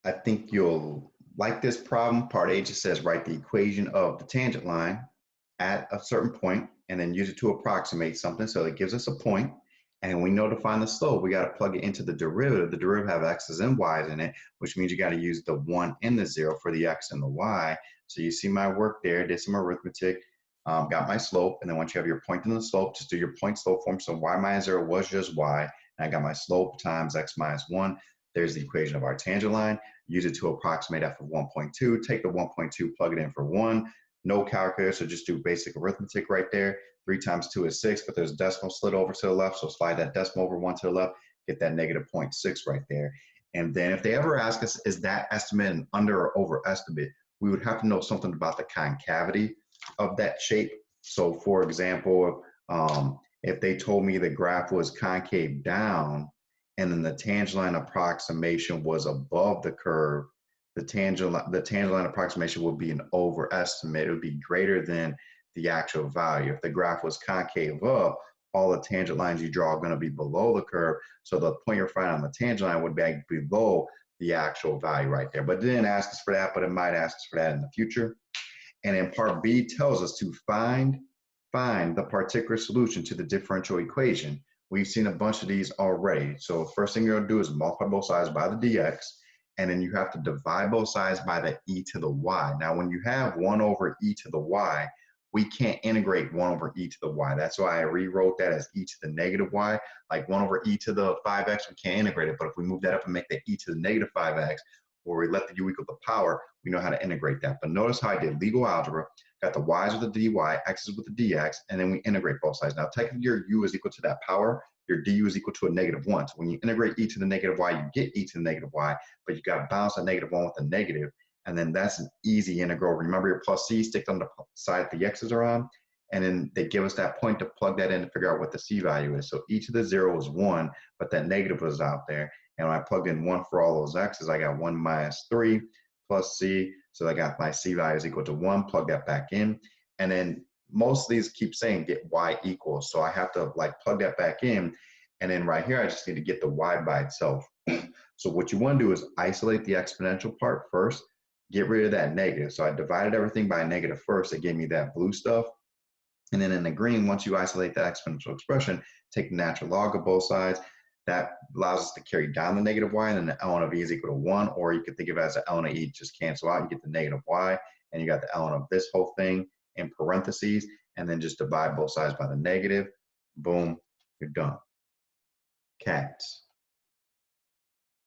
I think you'll like this problem. Part A just says write the equation of the tangent line at a certain point and then use it to approximate something. So it gives us a point, and we know to find the slope, we got to plug it into the derivative. The derivative have x's and y's in it, which means you got to use the 1 and the 0 for the x and the y. So you see my work there, did some arithmetic, got my slope, and then once you have your point and the slope, just do your point slope form. So y minus 0 was just y, and I got my slope times x minus 1. There's the equation of our tangent line. Use it to approximate f of 1.2. Take the 1.2, plug it in for 1. No calculator, so just do basic arithmetic right there. 3 times 2 is 6, but there's a decimal slid over to the left, so slide that decimal over 1 to the left, get that negative 0.6 right there. And then if they ever ask us, is that estimate an under or over estimate, we would have to know something about the concavity of that shape. So for example, if they told me the graph was concave down, and then the tangent line approximation was above the curve, the tangent line approximation would be an overestimate. It would be greater than the actual value. If the graph was concave up, all the tangent lines you draw are going to be below the curve. So the point you're finding on the tangent line would be below the actual value right there. But it didn't ask us for that, but it might ask us for that in the future. And then part B tells us to find the particular solution to the differential equation. We've seen a bunch of these already. So first thing you're gonna do is multiply both sides by the dx, and then you have to divide both sides by the e to the y. Now, when you have 1 over e to the y, we can't integrate 1 over e to the y. That's why I rewrote that as e to the negative y. Like 1 over e to the 5x, we can't integrate it. But if we move that up and make that e to the negative 5x, or we let the u equal the power, we know how to integrate that. But notice how I did legal algebra, got the y's with the dy, x's with the dx, and then we integrate both sides. Now, technically, your u is equal to that power. Your du is equal to a -1. So when you integrate e to the negative y, you get e to the negative y, but you got to balance that -1 with a negative, and then that's an easy integral. Remember your plus c, stick on the side the x's are on, and then they give us that point to plug that in to figure out what the c value is. So e to the 0 is 1, but that negative was out there. And when I plugged in 1 for all those x's, I got 1 minus 3 plus c. So I got my c value is equal to 1, plug that back in. And then most of these keep saying get y equals. So I have to like plug that back in. And then right here, I just need to get the y by itself. So what you want to do is isolate the exponential part first, get rid of that negative. So I divided everything by a negative first. It gave me that blue stuff. And then in the green, once you isolate that exponential expression, take the natural log of both sides. That allows us to carry down the negative y, and then the ln of e is equal to 1, or you could think of it as the ln of e just cancel out. You get the negative y, and you got the ln of this whole thing in parentheses, and then just divide both sides by the negative. Boom, you're done. Cats.